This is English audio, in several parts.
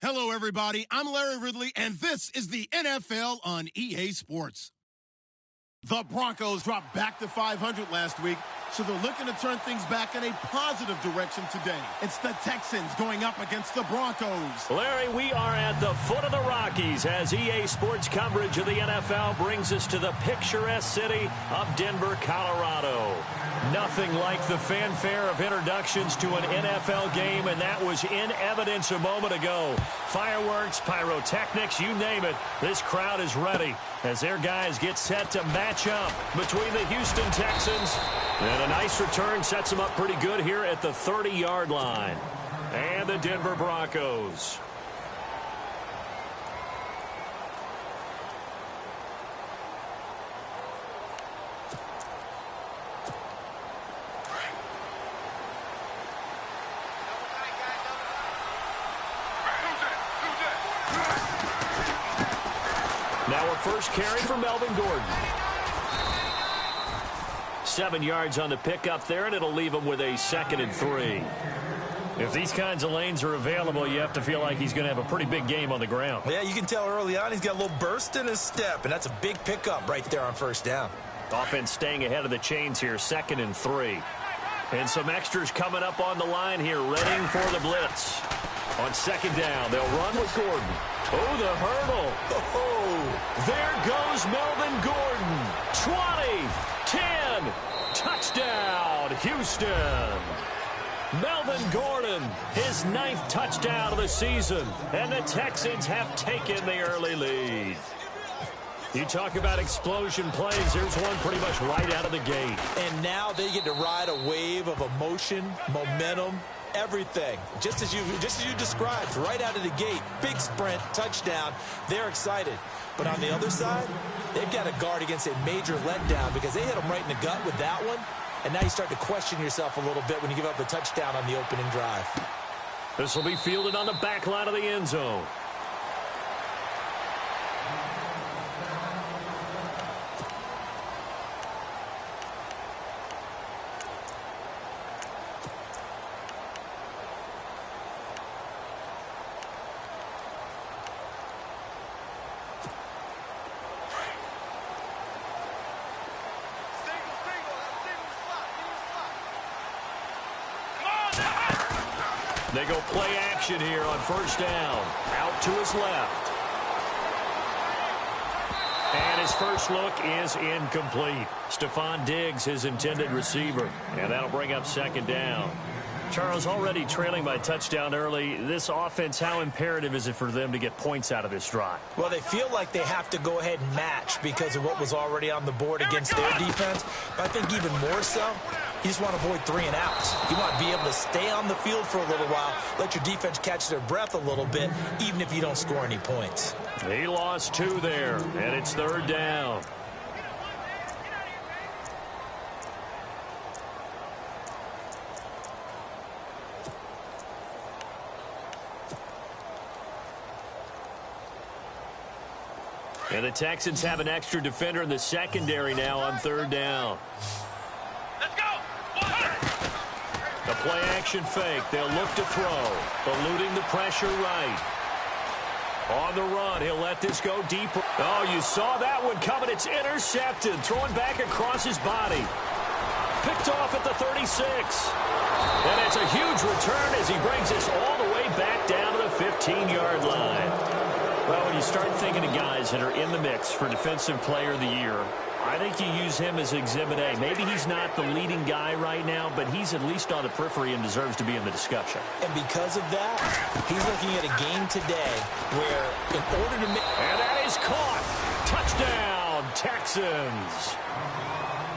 Hello, everybody. I'm Larry Ridley, and this is the NFL on EA Sports. The Broncos dropped back to 500 last week, so they're looking to turn things back in a positive direction today. It's the Texans going up against the Broncos. Larry, we are at the foot of the Rockies as EA Sports coverage of the NFL brings us to the picturesque city of Denver, Colorado. Nothing like the fanfare of introductions to an NFL game, and that was in evidence a moment ago. Fireworks, pyrotechnics, you name it. This crowd is ready as their guys get set to match up between the Houston Texans. And a nice return sets them up pretty good here at the 30-yard line. And the Denver Broncos. Now a first carry for Melvin Gordon. 7 yards on the pickup there, and it'll leave him with a 2nd and 3. If these kinds of lanes are available, you have to feel like he's going to have a pretty big game on the ground. Yeah, you can tell early on he's got a little burst in his step, and that's a big pickup right there on first down. Offense staying ahead of the chains here, 2nd and 3. And some extras coming up on the line here, readying for the blitz. On 2nd down, they'll run with Gordon. Oh, the hurdle. Oh, there goes Melvin Gordon. 20, 10, touchdown, Houston. Melvin Gordon, his 9th touchdown of the season, and the Texans have taken the early lead. You talk about explosion plays, there's one pretty much right out of the gate. And now they get to ride a wave of emotion, momentum, everything. Just as you described, right out of the gate, big sprint, touchdown. They're excited. But on the other side, they've got to guard against a major letdown because they hit them right in the gut with that one. And now you start to question yourself a little bit when you give up a touchdown on the opening drive. This will be fielded on the back line of the end zone. They go play action here on first down. Out to his left. And his first look is incomplete. Stephon Diggs, his intended receiver. And that'll bring up 2nd down. Charles, already trailing by touchdown early. This offense, how imperative is it for them to get points out of this drive? Well, they feel like they have to go ahead and match because of what was already on the board against their defense. But I think even more so, you just want to avoid 3 and outs. You want to be able to stay on the field for a little while, let your defense catch their breath a little bit, even if you don't score any points. He lost 2 there, and it's 3rd down. And the Texans have an extra defender in the secondary now on 3rd down. Let's go! The play-action fake. They'll look to throw. Eluding the pressure right. On the run, he'll let this go deeper. Oh, you saw that one coming. It's intercepted. Throwing back across his body. Picked off at the 36. And it's a huge return as he brings this all the way back down to the 15-yard line. Well, when you start thinking of guys that are in the mix for Defensive Player of the Year, I think you use him as Exhibit A. Maybe he's not the leading guy right now, but he's at least on the periphery and deserves to be in the discussion. And because of that, he's looking at a game today where in order to make... And that is caught. Touchdown, Texans.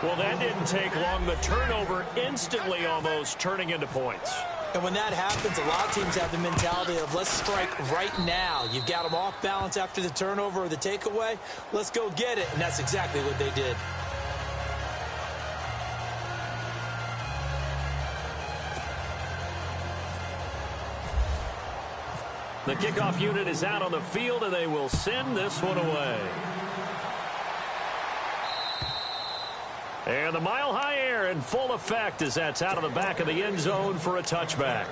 Well, that didn't take long. The turnover instantly almost turning into points. And when that happens, a lot of teams have the mentality of let's strike right now. You've got them off balance after the turnover or the takeaway. Let's go get it. And that's exactly what they did. The kickoff unit is out on the field, and they will send this one away. And the mile-high air in full effect as that's out of the back of the end zone for a touchback.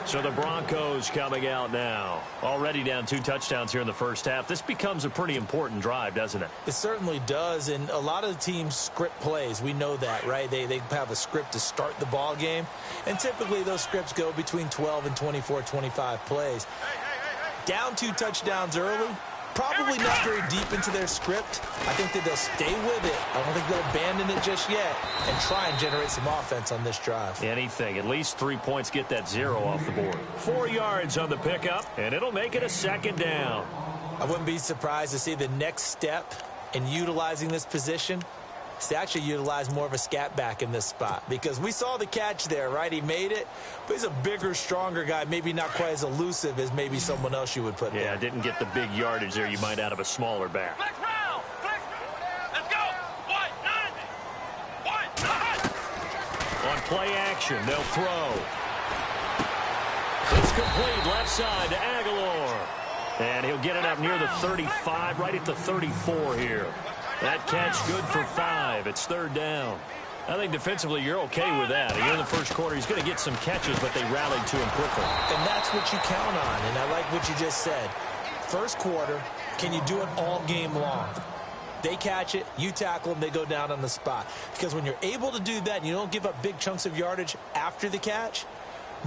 So the Broncos coming out now. Already down 2 touchdowns here in the first half. This becomes a pretty important drive, doesn't it? It certainly does, and a lot of the teams script plays. We know that, right? They have a script to start the ball game, and typically those scripts go between 12 and 24, 25 plays. Down 2 touchdowns early. Probably not very deep into their script. I think that they'll stay with it. I don't think they'll abandon it just yet and try and generate some offense on this drive. Anything. At least 3 points, get that 0 off the board. 4 yards on the pickup, and it'll make it a 2nd down. I wouldn't be surprised to see the next step in utilizing this position is to actually utilize more of a scat back in this spot, because we saw the catch there, right? He made it, but he's a bigger, stronger guy, maybe not quite as elusive as maybe someone else you would put there. Yeah, didn't get the big yardage there you might out of a smaller back. Flex round. Let's go. What? On play action, they'll throw. It's complete left side to Aguilar. And he'll get it up near the 35, right at the 34 here. That catch good for 5. It's 3rd down. I think defensively you're okay with that. Here in the first quarter, he's going to get some catches, but they rallied to him quickly. And that's what you count on, and I like what you just said. First quarter, can you do it all game long? They catch it, you tackle them, they go down on the spot. Because when you're able to do that and you don't give up big chunks of yardage after the catch,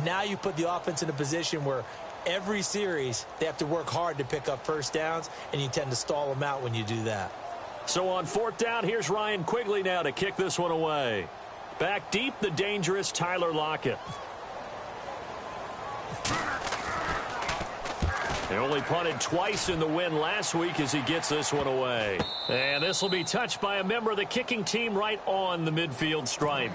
now you put the offense in a position where every series they have to work hard to pick up first downs, and you tend to stall them out when you do that. So on 4th down, here's Ryan Quigley now to kick this one away. Back deep, the dangerous Tyler Lockett. He only punted twice in the win last week as he gets this one away. And this will be touched by a member of the kicking team right on the midfield stripe.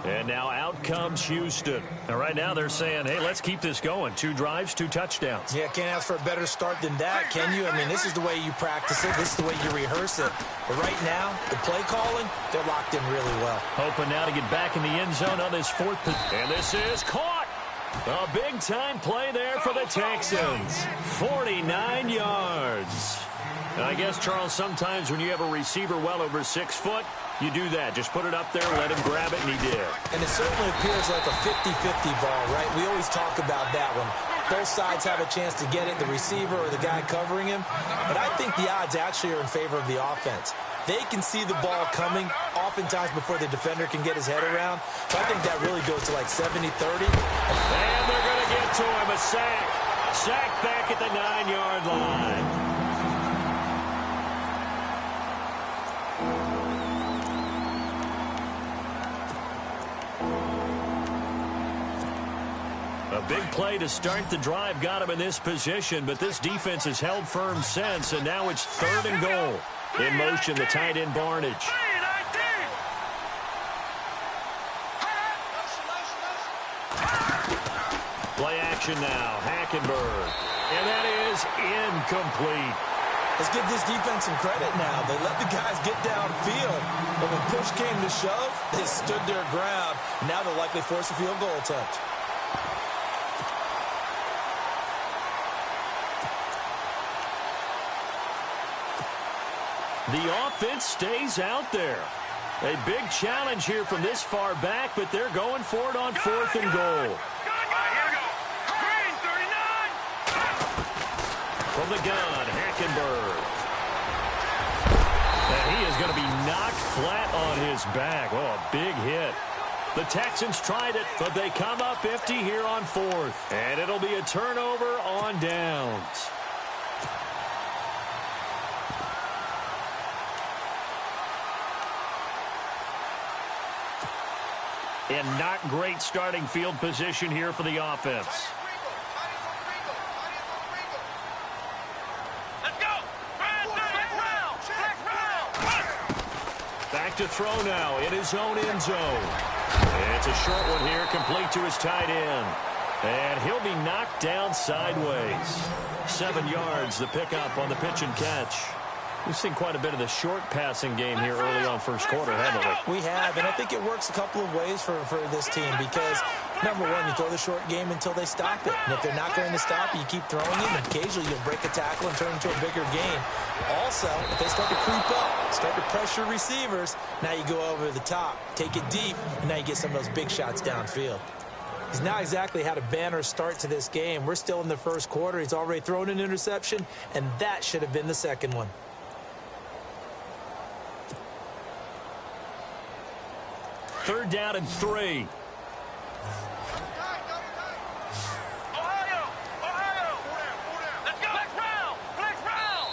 And now out comes Houston. And right now they're saying, hey, let's keep this going. 2 drives, 2 touchdowns. Yeah, can't ask for a better start than that, can you? I mean, this is the way you practice it. This is the way you rehearse it. But right now, the play calling, they're locked in really well. Hoping now to get back in the end zone on this 4th. And this is caught. A big-time play there for the Texans. 49 yards. And I guess, Charles, sometimes when you have a receiver well over 6 foot, you do that. Just put it up there, let him grab it, and he did. And it certainly appears like a 50-50 ball, right? We always talk about that one. Both sides have a chance to get it, the receiver or the guy covering him. But I think the odds actually are in favor of the offense. They can see the ball coming oftentimes before the defender can get his head around. So I think that really goes to like 70-30. And they're going to get to him, a sack. Sack back at the 9-yard line. A big play to start the drive got him in this position, but this defense has held firm since, and now it's 3rd and goal. In motion, the tight end Barnage. Play action now, Hackenberg. And that is incomplete. Let's give this defense some credit now. They let the guys get downfield, but when push came to shove, they stood their ground. Now they'll likely force a field goal attempt. The offense stays out there. A big challenge here from this far back, but they're going for it on 4th and goal. From the gun, Hackenberg. And he is going to be knocked flat on his back. Oh, a big hit. The Texans tried it, but they come up empty here on 4th. And it'll be a turnover on downs. And not great starting field position here for the offense. Let's go. Back to throw now in his own end zone. It's a short one here, complete to his tight end. And he'll be knocked down sideways. 7 yards, the pickup on the pitch and catch. We've seen quite a bit of the short passing game here early on first quarter, haven't we? We have, and I think it works a couple of ways for this team because, number one, you throw the short game until they stop it. And if they're not going to stop it, you keep throwing it, and occasionally you'll break a tackle and turn it into a bigger game. Also, if they start to creep up, start to pressure receivers, now you go over the top, take it deep, and now you get some of those big shots downfield. He's not exactly had a banner start to this game. We're still in the first quarter. He's already thrown an interception, and that should have been the second one. Third down and 3. Ohio! Let's go! Flex round!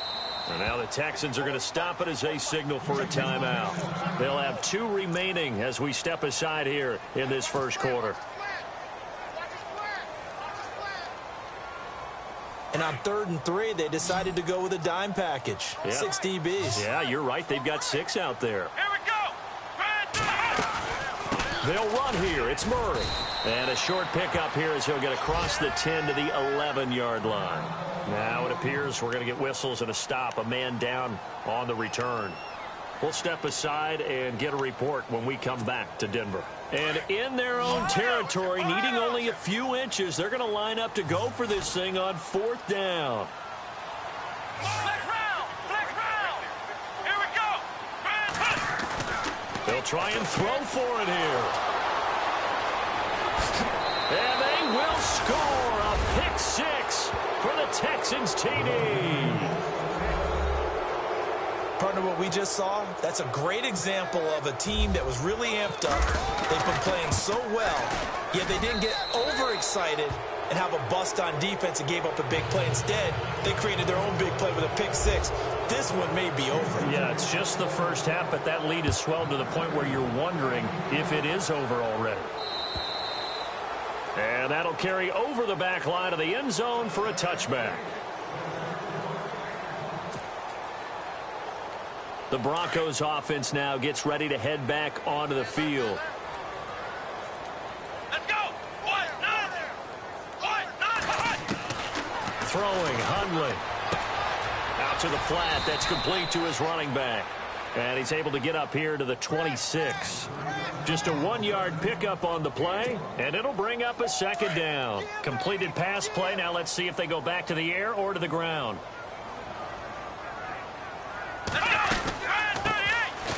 And now the Texans are going to stop it as they signal for a timeout. They'll have 2 remaining as we step aside here in this first quarter. And on 3rd and 3, they decided to go with a dime package. Yep. 6 DBs. Yeah, you're right. They've got 6 out there. Here we go! They'll run here. It's Murray. And a short pickup here as he'll get across the 10 to the 11-yard line. Now it appears we're going to get whistles and a stop. A man down on the return. We'll step aside and get a report when we come back to Denver. And in their own territory, needing only a few inches, they're going to line up to go for this thing on 4th down. Flex round! Here we go! They'll try and throw for it here. And they will score a pick 6 for the Texans TD. Partner, what we just saw, that's a great example of a team that was really amped up. They've been playing so well, yet they didn't get overexcited and have a bust on defense and gave up a big play. Instead, they created their own big play with a pick 6. This one may be over. Yeah, it's just the first half, but that lead has swelled to the point where you're wondering if it is over already. And that'll carry over the back line of the end zone for a touchback. The Broncos offense now gets ready to head back onto the field. Let's go! Throwing, Hundley. Out to the flat. That's complete to his running back. And he's able to get up here to the 26. Just a 1-yard pickup on the play, and it'll bring up a 2nd down. Completed pass play. Now let's see if they go back to the air or to the ground.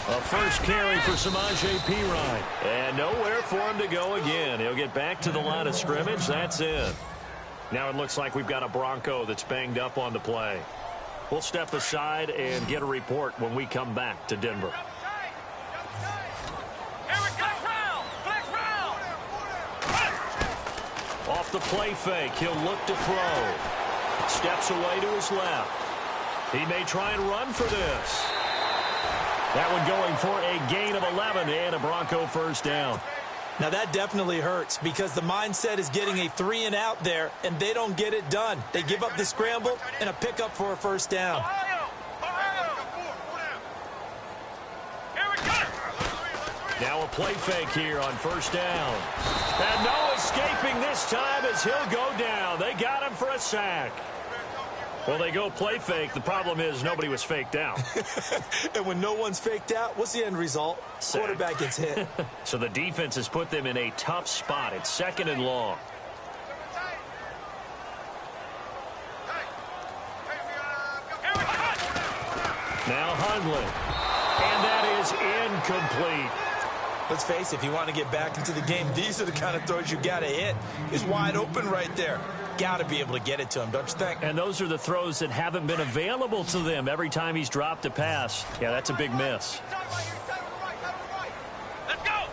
A first carry for Samaje Perine. And nowhere for him to go again. He'll get back to the line of scrimmage. That's it. Now it looks like we've got a Bronco that's banged up on the play. We'll step aside and get a report when we come back to Denver. Off the play fake, he'll look to throw. Steps away to his left. He may try and run for this. That one going for a gain of 11 and a Bronco first down. Now that definitely hurts because the mindset is getting a 3-and-out there, and they don't get it done. They give up the scramble and a pickup for a first down. Now a play fake here on first down. And no escaping this time as he'll go down. They got him for a sack. Well, they go play fake. The problem is nobody was faked out. And when no one's faked out, what's the end result? Sack. Quarterback gets hit. So the defense has put them in a tough spot. It's 2nd and long. Now Hundley. And that is incomplete. Let's face it, if you want to get back into the game, these are the kind of throws you got to hit. He's wide open right there. Got to be able to get it to him, don't you think? And those are the throws that haven't been available to them every time he's dropped a pass. Yeah, that's a big miss. Let's go!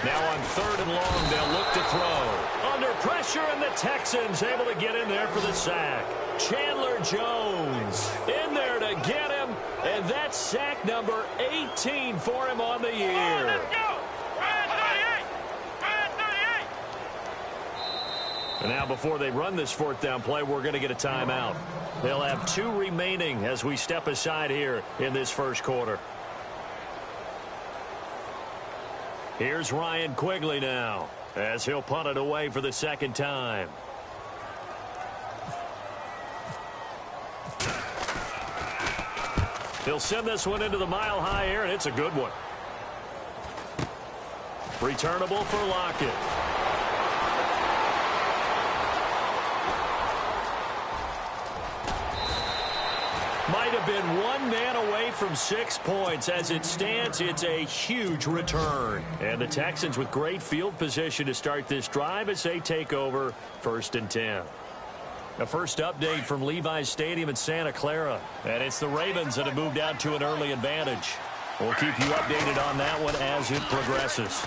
Now on 3rd and long, they'll look to throw. Under pressure, and the Texans able to get in there for the sack. Chandler Jones in there to get him, and that's sack number 18 for him on the year. Let's go! And now before they run this 4th down play, we're going to get a timeout. They'll have 2 remaining as we step aside here in this first quarter. Here's Ryan Quigley now as he'll punt it away for the 2nd time. He'll send this one into the mile-high air, and it's a good one. Returnable for Lockett. Might have been one man away from 6 points. As it stands, it's a huge return. And the Texans with great field position to start this drive as they take over 1st and 10. A first update from Levi's Stadium in Santa Clara. And it's the Ravens that have moved out to an early advantage. We'll keep you updated on that one as it progresses.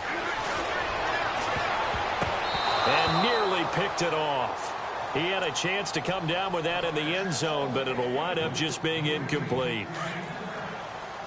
And nearly picked it off. He had a chance to come down with that in the end zone, but it'll wind up just being incomplete.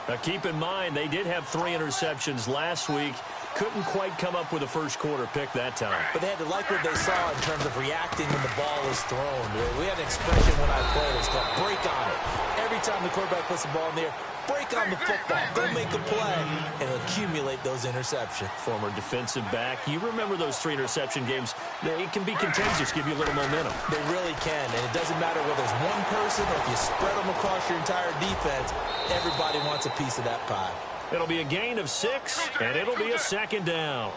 Now keep in mind, they did have 3 interceptions last week. Couldn't quite come up with a first quarter pick that time. But they had to like what they saw in terms of reacting when the ball is thrown. We had an expression when I played. It's called break on it. Every time the quarterback puts the ball in the air, break on the football. Go make a play and accumulate those interceptions. Former defensive back. You remember those 3 interception games. It can be contagious, give you a little momentum. They really can, and it doesn't matter whether it's one person or if you spread them across your entire defense. Everybody wants a piece of that pie. It'll be a gain of 6, and it'll be a 2nd down.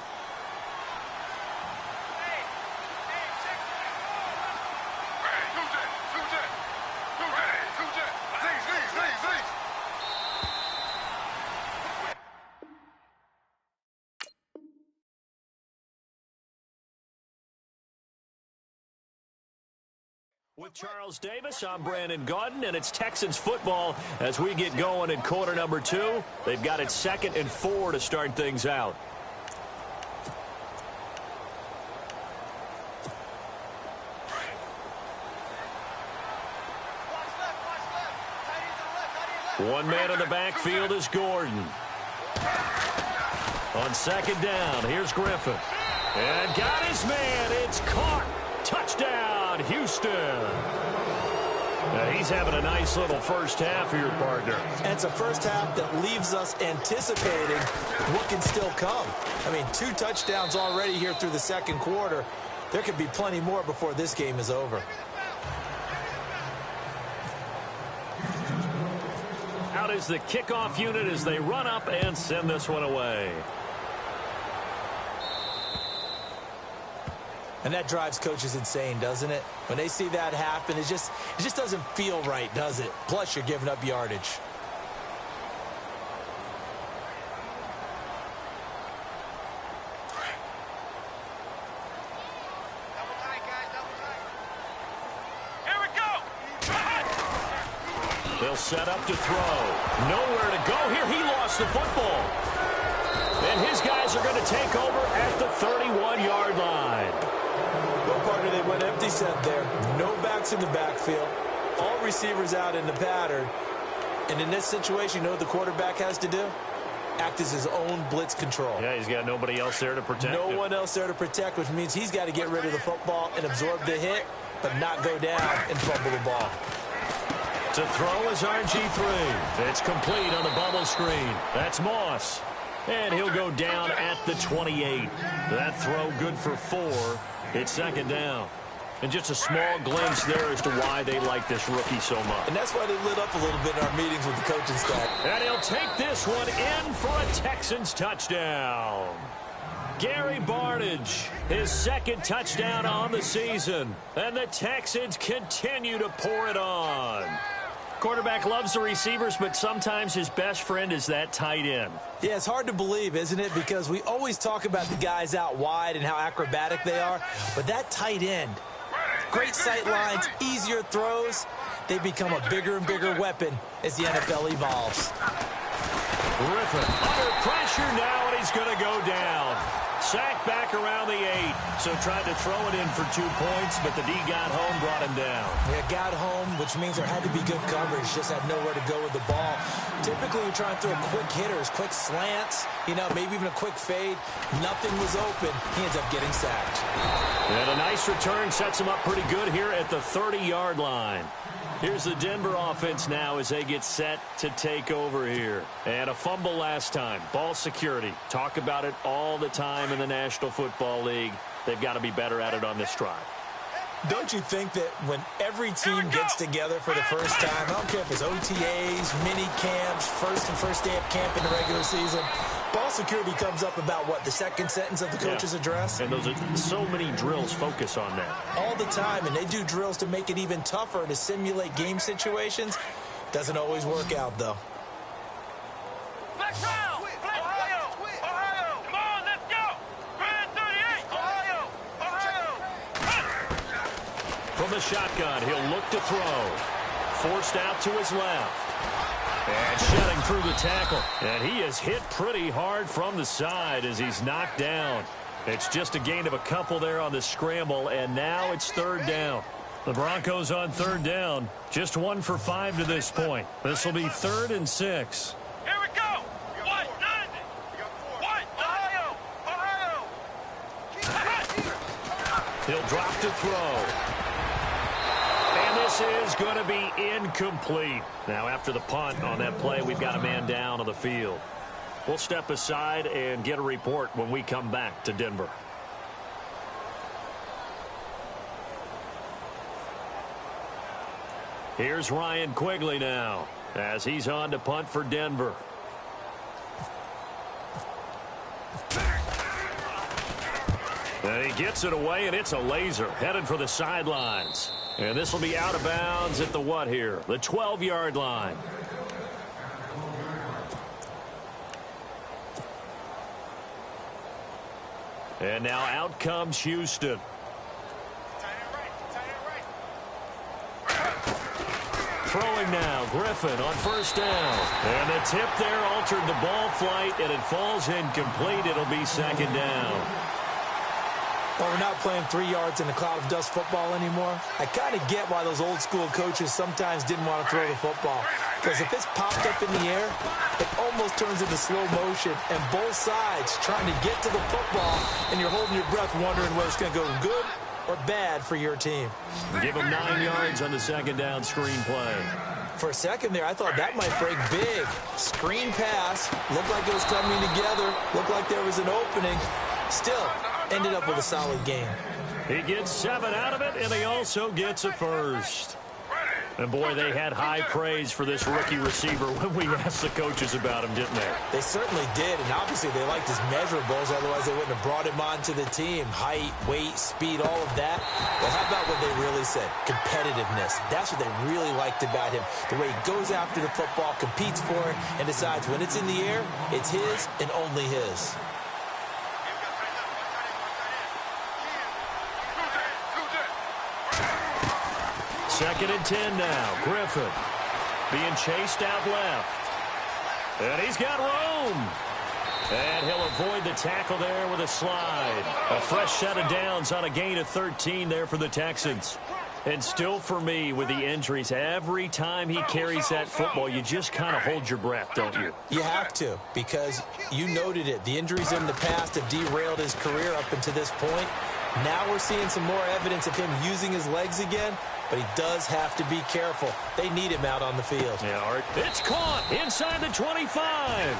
With Charles Davis, I'm Brandon Gaudin, and it's Texans football as we get going in quarter number 2. They've got it 2nd and 4 to start things out. One man in the backfield is Gordon. On 2nd down, here's Griffin. And got his man. It's caught. Touchdown, Houston. Now he's having a nice little first half here, partner. And it's a first half that leaves us anticipating what can still come. I mean, 2 touchdowns already here through the 2nd quarter. There could be plenty more before this game is over. Out is the kickoff unit as they run up and send this one away. And that drives coaches insane, doesn't it? When they see that happen, it just doesn't feel right, does it? Plus, you're giving up yardage. Here we go. They'll set up to throw. Nowhere to go here. He lost the football. And his guys are going to take over at the 31-yard line. Well, partner, they went empty set there. No backs in the backfield. All receivers out in the pattern. And in this situation, you know what the quarterback has to do? Act as his own blitz control. Yeah, he's got nobody else there to protect No him. one else there to protect, which means he's got to get rid of the football and absorb the hit, but not go down and fumble the ball. To throw is RG3. It's complete on the bubble screen. That's Moss. And he'll go down at the 28. That throw good for 4. It's 2nd down. And just a small glimpse there as to why they like this rookie so much. And that's why they lit up a little bit in our meetings with the coaching staff. And he'll take this one in for a Texans touchdown. Gary Barnidge, his 2nd touchdown on the season. And the Texans continue to pour it on. Quarterback loves the receivers, but sometimes his best friend is that tight end. Yeah, it's hard to believe, isn't it? Because we always talk about the guys out wide and how acrobatic they are. But that tight end, great sight lines, easier throws, they become a bigger and bigger weapon as the NFL evolves. Griffin under pressure now, and he's going to go down. Sacked back around the 8. So tried to throw it in for 2 points, but the D got home, brought him down. Yeah, got home, which means there had to be good coverage. Just had nowhere to go with the ball. Typically, you're trying to throw quick hitters, quick slants, maybe even a quick fade. Nothing was open. He ends up getting sacked. And a nice return sets him up pretty good here at the 30-yard line. Here's the Denver offense now as they get set to take over here. And a fumble last time. Ball security. Talk about it all the time in the National Football League. They've got to be better at it on this drive. Don't you think that when every team gets together for the first time, I don't care if it's OTAs, mini camps, first day of camp in the regular season, ball security comes up about what, the second sentence of the coach's address? And those are so many drills focus on that. All the time, and they do drills to make it even tougher to simulate game situations. Doesn't always work out, though. Ohio! Ohio! Come on, let's go! Grand 38! Ohio! From the shotgun, he'll look to throw. Forced out to his left. And shedding through the tackle. And he is hit pretty hard from the side as he's knocked down. It's just a gain of a couple there on the scramble, and now it's third down. The Broncos on third down. Just 1 for 5 to this point. This will be 3rd and 6. Here we go! What? What? Ohio! He'll drop to throw. And this is going to be incomplete. Now, after the punt on that play, we've got a man down on the field. We'll step aside and get a report when we come back to Denver. Here's Ryan Quigley now as he's on to punt for Denver. And he gets it away, and it's a laser headed for the sidelines. And this will be out of bounds at the what here? The 12-yard line. And now out comes Houston. Throwing now, Griffin on first down. And the tip there altered the ball flight, and it falls incomplete. It'll be 2nd down. Well, we're not playing 3 yards in a cloud of dust football anymore. I kind of get why those old school coaches sometimes didn't want to throw the football. Because if it's popped up in the air, it almost turns into slow motion. And both sides trying to get to the football, and you're holding your breath wondering whether it's going to go good or bad for your team. Give him 9 yards on the 2nd down screen play. For a second there, I thought that might break big. Screen pass. Looked like it was coming together. Looked like there was an opening. Still, ended up with a solid game. He gets 7 out of it, and he also gets a first. And, boy, they had high praise for this rookie receiver when we asked the coaches about him, didn't they? They certainly did, and obviously they liked his measurables. Otherwise, they wouldn't have brought him onto the team. Height, weight, speed, all of that. Well, how about what they really said? Competitiveness. That's what they really liked about him. The way he goes after the football, competes for it, and decides when it's in the air, it's his and only his. 2nd and 10 now. Griffin being chased out left. And he's got room. And he'll avoid the tackle there with a slide. A fresh set of downs on a gain of 13 there for the Texans. And still for me, with the injuries, every time he carries that football, you just kind of hold your breath, don't you? You have to, because you noted it. The injuries in the past have derailed his career up until this point. Now we're seeing some more evidence of him using his legs again, but he does have to be careful. They need him out on the field. Yeah, Art. It's caught inside the 25.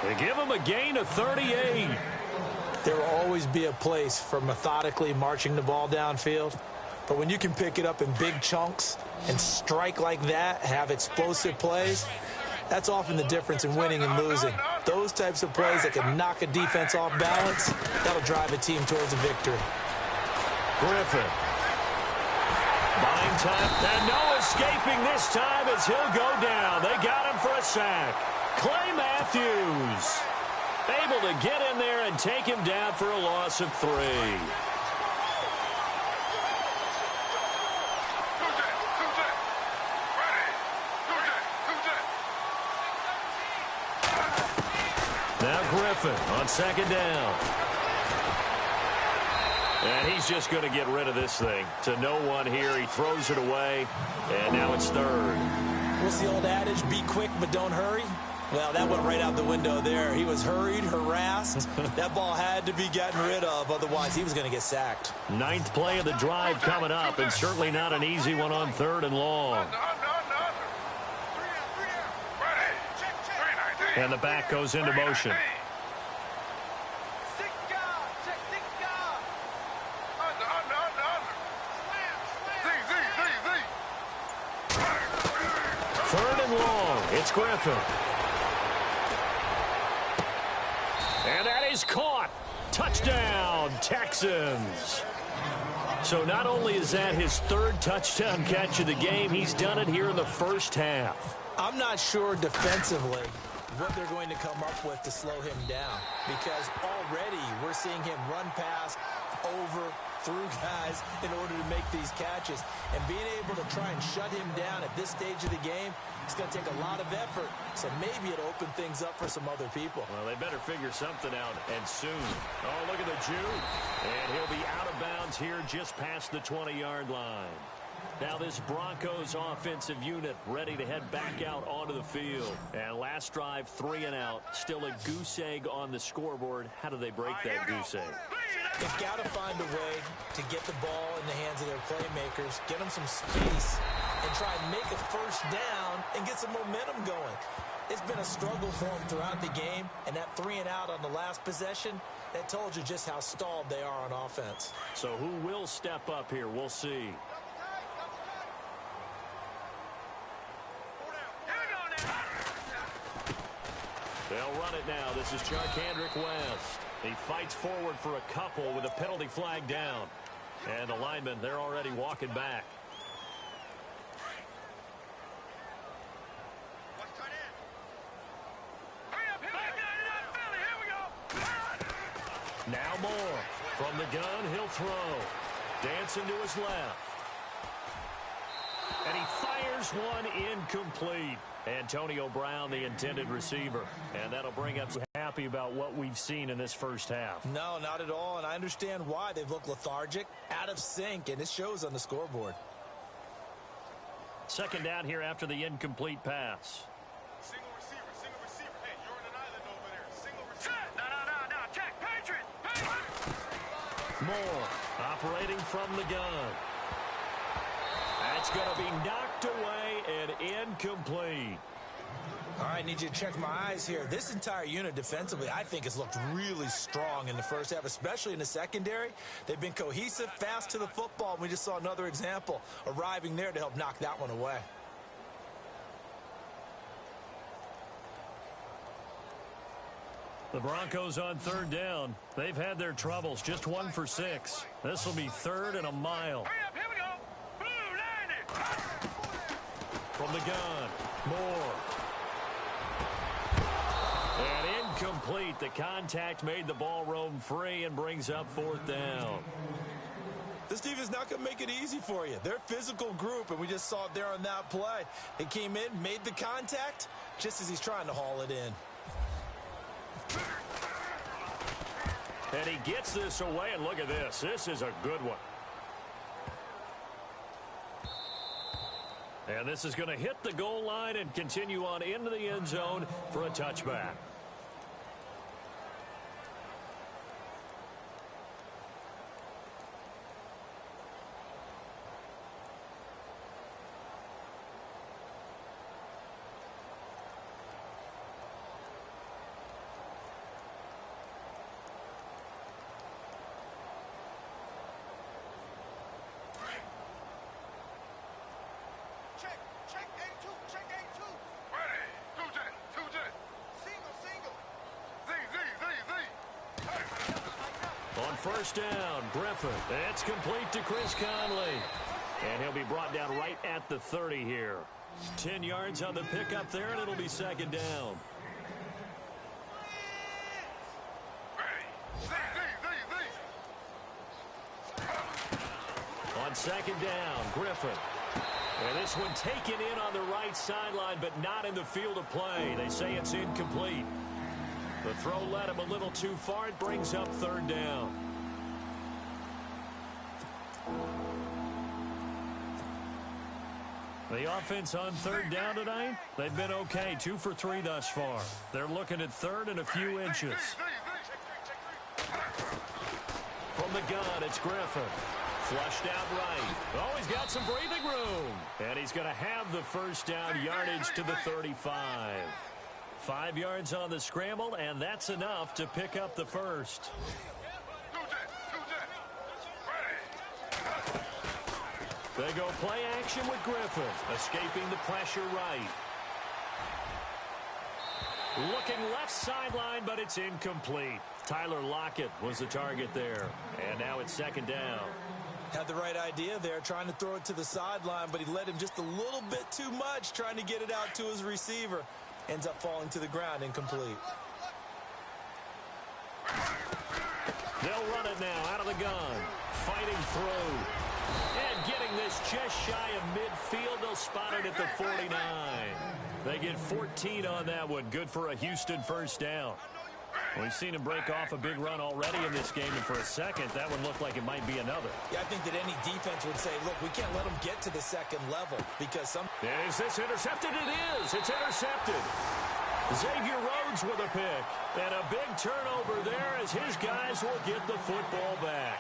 They give him a gain of 38. There will always be a place for methodically marching the ball downfield. But when you can pick it up in big chunks and strike like that, have explosive plays, that's often the difference in winning and losing. Those types of plays that can knock a defense off balance, that'll drive a team towards a victory. Griffin. Buying time. And no escaping this time as he'll go down. They got him for a sack. Clay Matthews able to get in there and take him down for a loss of 3. Now Griffin on 2nd down. And he's just going to get rid of this thing. To no one here. He throws it away. And now it's 3rd. What's the old adage? Be quick, but don't hurry. Well, that went right out the window there. He was hurried, harassed. That ball had to be gotten rid of. Otherwise, he was going to get sacked. 9th play of the drive coming up. And certainly not an easy one on 3rd and long. And the back goes into motion. It's Griffin. And that is caught. Touchdown, Texans. So not only is that his third touchdown catch of the game, he's done it here in the first half. I'm not sure defensively what they're going to come up with to slow him down, because already we're seeing him run past, over, through guys in order to make these catches. And being able to try and shut him down at this stage of the game, it's going to take a lot of effort. So maybe it'll open things up for some other people. Well, they better figure something out, and soon. Oh, look at the juke. And he'll be out of bounds here just past the 20-yard line. Now this Broncos offensive unit ready to head back out onto the field. And last drive, 3 and out. Still a goose egg on the scoreboard. How do they break that goose egg? They've got to find a way to get the ball in the hands of their playmakers, get them some space, and try and make a first down and get some momentum going. It's been a struggle for them throughout the game, and that 3 and out on the last possession, that told you just how stalled they are on offense. So who will step up here? We'll see. They'll run it now. This is Charkandrick West. He fights forward for a couple with a penalty flag down. And the linemen, they're already walking back. Now Moore. From the gun, he'll throw. Dancing to his left. And he fires one incomplete. Antonio Brown, the intended receiver. And that'll bring up happy about what we've seen in this first half. No, not at all. And I understand why. They've looked lethargic, out of sync, and it shows on the scoreboard. Second down here after the incomplete pass. Single receiver, single receiver. Hey, you're on an island over there. Single receiver. No. Check. Patriot. Moore operating from the gun. That's going to be knocked away and incomplete. All right, I need you to check my eyes here. This entire unit defensively, I think, has looked really strong in the first half, especially in the secondary. They've been cohesive, fast to the football, and we just saw another example arriving there to help knock that one away. The Broncos on third down. They've had their troubles, just 1 for 6. This will be 3rd and a mile. Hurry up, here we go. Blue 90. From the gun, Moore. And incomplete. The contact made the ball roam free and brings up 4th down. This defense is not going to make it easy for you. They're a physical group, and we just saw it there on that play. They came in, made the contact, just as he's trying to haul it in. And he gets this away, and look at this. This is a good one. And this is going to hit the goal line and continue on into the end zone for a touchback. Check A2. Check A2. Ready. 2 jet. Single. Z. On first down, Griffin. It's complete to Chris Conley. And he'll be brought down right at the 30 here. 10 yards on the pickup there, and it'll be 2nd down. On 2nd down, Griffin. And this one taken in on the right sideline, but not in the field of play. They say it's incomplete. The throw led him a little too far. It brings up 3rd down. The offense on 3rd down tonight, they've been okay. 2 for 3 thus far. They're looking at 3rd and a few inches. From the gun, it's Griffin. Flushed out right. Oh, he's got some breathing room. And he's going to have the first down, yardage to the 35. 5 yards on the scramble, and that's enough to pick up the first. They go play action with Griffin, escaping the pressure right. Looking left sideline, but it's incomplete. Tyler Lockett was the target there. And now it's second down. Had the right idea there, trying to throw it to the sideline, but he led him just a little bit too much, trying to get it out to his receiver. Ends up falling to the ground, incomplete. They'll run it now out of the gun. Fighting through. And getting this just shy of midfield. They'll spot it at the 49. They get 14 on that one. Good for a Houston first down. We've seen him break off a big run already in this game, and for a second, that one looked like it might be another. Yeah, I think that any defense would say, look, we can't let them get to the second level because some... Is this intercepted? It is. It's intercepted. Xavier Rhodes with a pick. And a big turnover there as his guys will get the football back.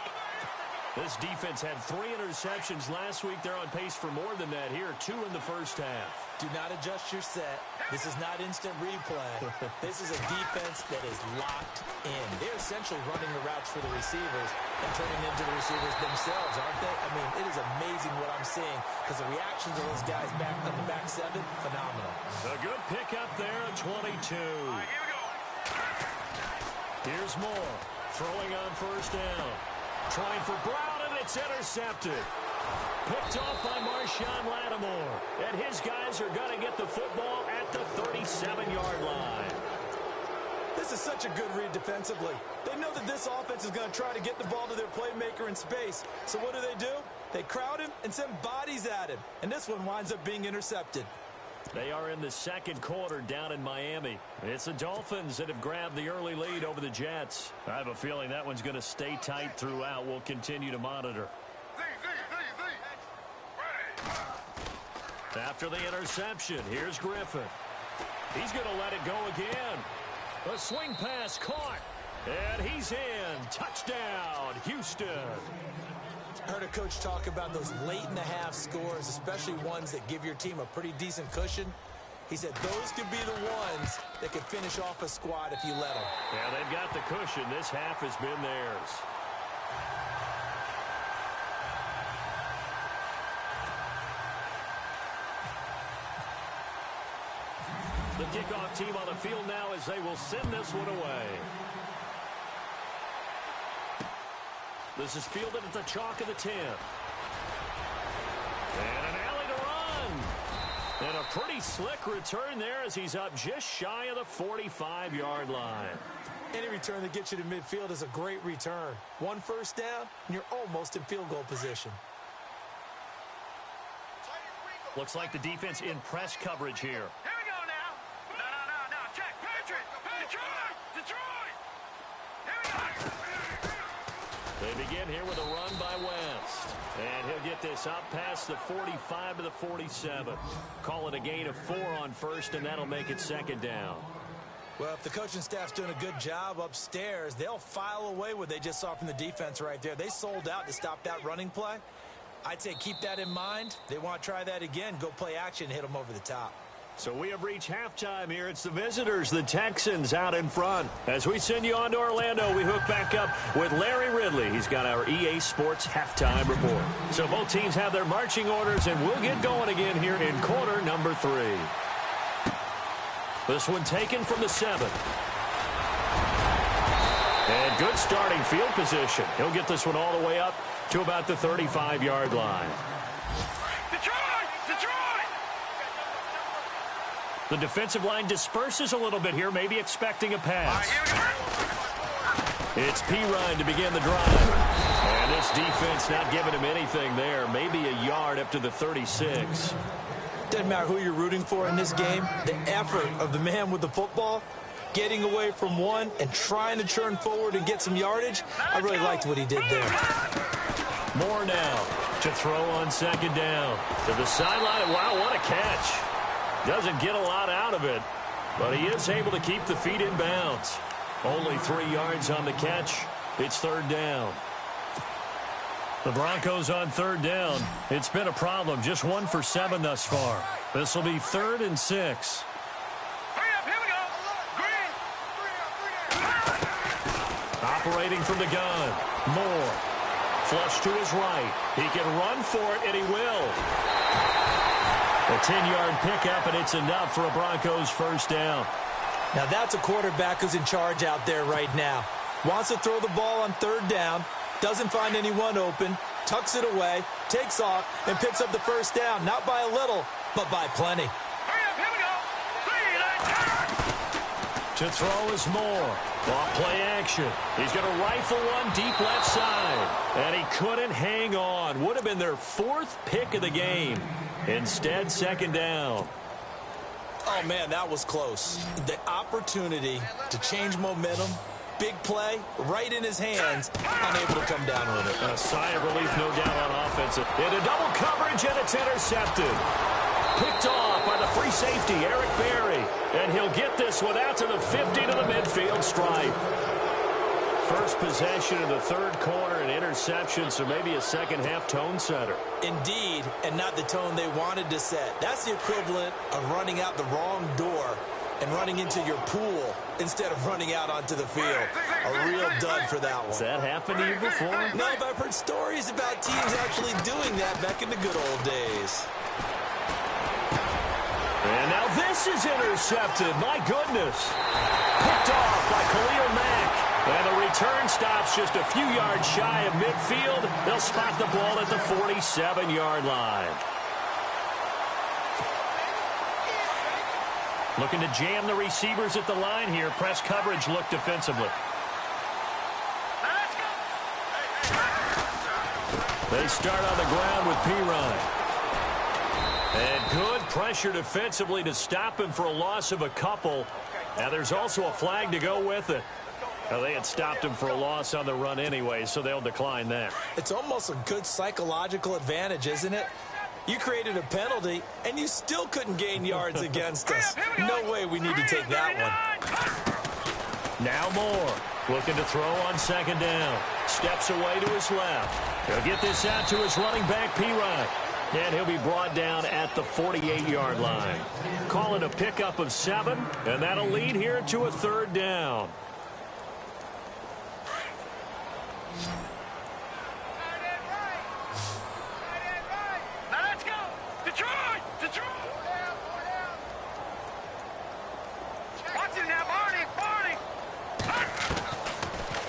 This defense had 3 interceptions last week. They're on pace for more than that here. 2 in the first half. Do not adjust your set. This is not instant replay. This is a defense that is locked in. They're essentially running the routes for the receivers and turning into the receivers themselves, aren't they? I mean, it is amazing what I'm seeing because the reactions of those guys back on the back 7, phenomenal. A good pickup there at 22. Here we go. Here's Moore throwing on first down. Trying for Brown, and it's intercepted. Picked off by Marshawn Lattimore. And his guys are going to get the football at the 37-yard line. This is such a good read defensively. They know that this offense is going to try to get the ball to their playmaker in space. So what do? They crowd him and send bodies at him. And this one winds up being intercepted. They are in the second quarter down in Miami. It's the Dolphins that have grabbed the early lead over the Jets. I have a feeling that one's going to stay tight throughout. We'll continue to monitor. After the interception, here's Griffin. He's going to let it go again. A swing pass caught. And he's in. Touchdown, Houston. I heard a coach talk about those late-in-the-half scores, especially ones that give your team a pretty decent cushion. He said those could be the ones that could finish off a squad if you let them. Yeah, they've got the cushion. This half has been theirs. The kickoff team on the field now as they will send this one away. This is fielded at the chalk of the 10. And an alley to run. And a pretty slick return there as he's up just shy of the 45-yard line. Any return that gets you to midfield is a great return. 1 first down, and you're almost in field goal position. Looks like the defense in press coverage here. Here we go now. No. Check. Patriot. Detroit. Here we go. They begin here with a run by West. And he'll get this up past the 45 to the 47. Call it a gain of 4 on first, and that'll make it second down. Well, if the coaching staff's doing a good job upstairs, they'll file away what they just saw from the defense right there. They sold out to stop that running play. I'd say keep that in mind. They want to try that again, go play action, hit them over the top. So we have reached halftime here. It's the visitors, the Texans, out in front. As we send you on to Orlando, we hook back up with Larry Ridley. He's got our EA Sports halftime report. So both teams have their marching orders, and we'll get going again here in quarter number 3. This one taken from the 7. And good starting field position. He'll get this one all the way up to about the 35-yard line. Detroit! The defensive line disperses a little bit here, maybe expecting a pass. It's Pirine to begin the drive. And this defense not giving him anything there. Maybe a yard up to the 36. Doesn't matter who you're rooting for in this game. The effort of the man with the football, getting away from one and trying to turn forward and get some yardage, I really liked what he did there. Moore now to throw on second down. To the sideline. Wow, what a catch. Doesn't get a lot out of it, but he is able to keep the feet in bounds. Only 3 yards on the catch. It's third down. The Broncos on third down. It's been a problem. Just 1 for 7 thus far. This will be 3rd and 6. Hurry up, here we go. Green. Operating from the gun. Moore. Flush to his right. He can run for it, and he will. A 10-yard pickup, and it's enough for a Broncos first down. Now that's a quarterback who's in charge out there right now. Wants to throw the ball on third down, doesn't find anyone open, tucks it away, takes off, and picks up the first down. Not by a little, but by plenty. Hurry up, here we go. 3, To throw is Moore. Off play action. He's going to rifle one deep left side. And he couldn't hang on. Would have been their 4th pick of the game. Instead, second down. Oh, man, that was close. The opportunity to change momentum, big play, right in his hands, unable to come down with it. A sigh of relief, no doubt, on offensive. Into double coverage, and it's intercepted. Picked off by the free safety, Eric Berry. And he'll get this one out to the 50 to the midfield stripe. First possession in the third quarter, an interception, so maybe a second-half tone setter. Indeed, and not the tone they wanted to set. That's the equivalent of running out the wrong door and running into your pool instead of running out onto the field. A real dud for that one. Has that happened to you before? No, but I've heard stories about teams actually doing that back in the good old days. And now this is intercepted. My goodness. Picked off by Khalil Mack. And the return stops just a few yards shy of midfield. They'll spot the ball at the 47-yard line. Looking to jam the receivers at the line here. Press coverage look defensively. They start on the ground with Pirine. And good pressure defensively to stop him for a loss of a couple. Now there's also a flag to go with it. Now, they had stopped him for a loss on the run anyway, so they'll decline that. It's almost a good psychological advantage, isn't it? You created a penalty, and you still couldn't gain yards against us. No way we need to take that one. Now Moore, looking to throw on second down. Steps away to his left. He'll get this out to his running back, Pirine. And he'll be brought down at the 48-yard line. Call it a pickup of 7, and that'll lead here to a third down. Now let's go. Detroit. Watch it now, Barney.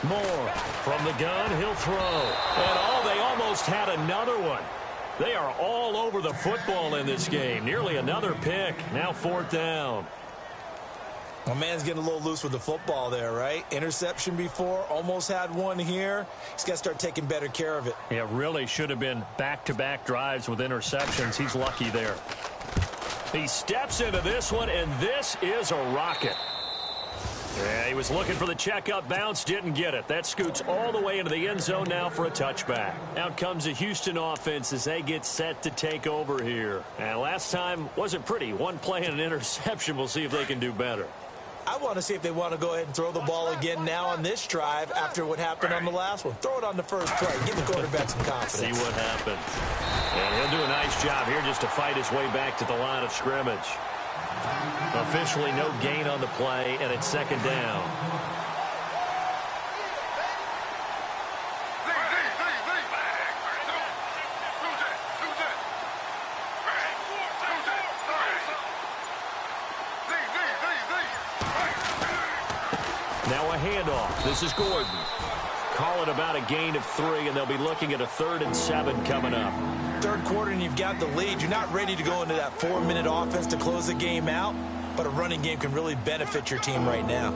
Moore from the gun, he'll throw. And they almost had another one. They are all over the football in this game. Nearly another pick. Now 4th down. My man's getting a little loose with the football there, right? Interception before, almost had one here. He's got to start taking better care of it. It really should have been back-to-back drives with interceptions. He's lucky there. He steps into this one, and this is a rocket. Yeah, he was looking for the checkup bounce, didn't get it. That scoots all the way into the end zone now for a touchback. Out comes the Houston offense as they get set to take over here. And last time wasn't pretty. One play and an interception. We'll see if they can do better. I want to see if they want to go ahead and throw the ball again now on this drive after what happened on the last one. Throw it on the first play. Give the quarterback some confidence. See what happens. And he'll do a nice job here just to fight his way back to the line of scrimmage. Officially no gain on the play, and it's second down. Now a handoff. This is Gordon. Call it about a gain of 3, and they'll be looking at a 3rd and 7 coming up. Third quarter and you've got the lead. You're not ready to go into that 4-minute offense to close the game out, but a running game can really benefit your team right now.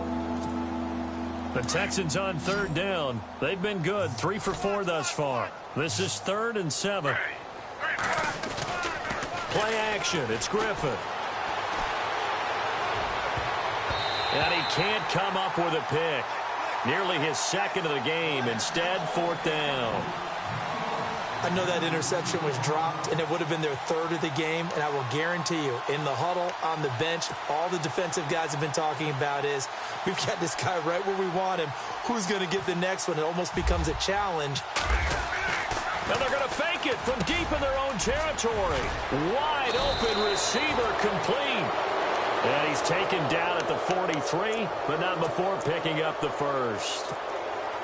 The Texans on 3rd down. They've been good, 3 for 4 thus far. This is 3rd and 7. Play action. It's Griffin. And he can't come up with a pick. Nearly his 2nd of the game. Instead, 4th down. I know that interception was dropped, and it would have been their 3rd of the game, and I will guarantee you, in the huddle, on the bench, all the defensive guys have been talking about is, we've got this guy right where we want him. Who's going to get the next one? It almost becomes a challenge. And they're going to fake it from deep in their own territory. Wide open receiver complete. And he's taken down at the 43, but not before picking up the first.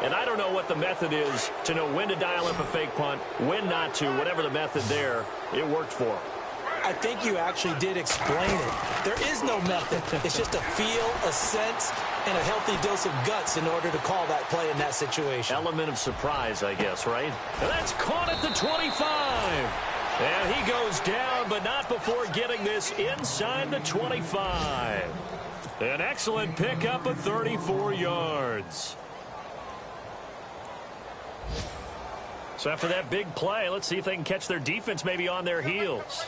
And I don't know what the method is to know when to dial up a fake punt, when not to, whatever the method there, it worked for him. I think you actually did explain it. There is no method. It's just a feel, a sense, and a healthy dose of guts in order to call that play in that situation. Element of surprise, I guess, right? And that's caught at the 25. And he goes down, but not before getting this inside the 25. An excellent pickup of 34 yards. So after that big play, let's see if they can catch their defense maybe on their heels.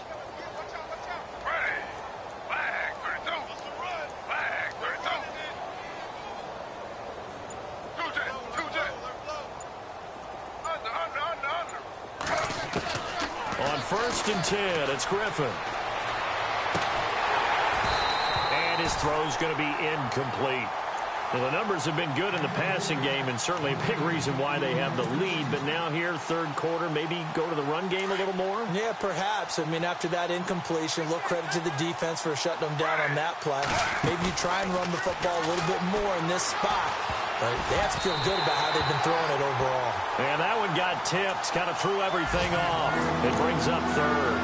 On 1st and 10, it's Griffin. And his throw's going to be incomplete. Well, the numbers have been good in the passing game, and certainly a big reason why they have the lead. But now here, third quarter, maybe go to the run game a little more? Yeah, perhaps. I mean, after that incompletion, a little credit to the defense for shutting them down on that play. Maybe you try and run the football a little bit more in this spot. But they have to feel good about how they've been throwing it overall. And that one got tipped, kind of threw everything off. It brings up third.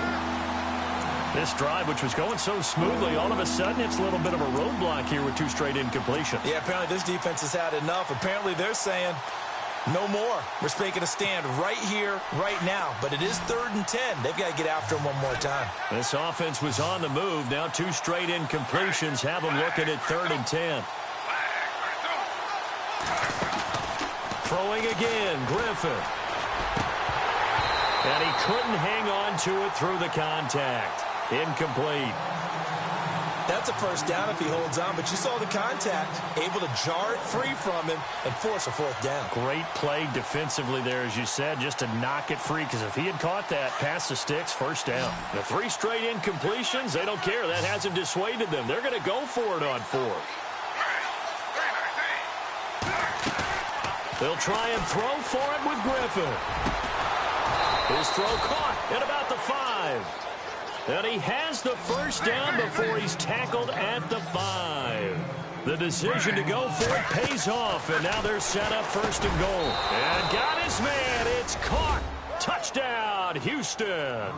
This drive, which was going so smoothly, all of a sudden it's a little bit of a roadblock here with 2 straight incompletions. Yeah, apparently this defense has had enough. Apparently they're saying, no more. We're making a stand right here, right now. But it is 3rd and 10. They've got to get after him one more time. This offense was on the move. Now 2 straight incompletions have them looking at 3rd and 10. Throwing again, Griffin. And he couldn't hang on to it through the contact. Incomplete. That's a first down if he holds on, but you saw the contact. Able to jar it free from him and force a 4th down. Great play defensively there, as you said, just to knock it free, because if he had caught that, past the sticks, 1st down. The 3 straight incompletions, they don't care. That hasn't dissuaded them. They're going to go for it on 4th. They'll try and throw for it with Griffin. His throw caught at about the 5. And he has the 1st down before he's tackled at the 5. The decision to go for it pays off, and now they're set up 1st and goal. And got his man. It's caught. Touchdown, Houston.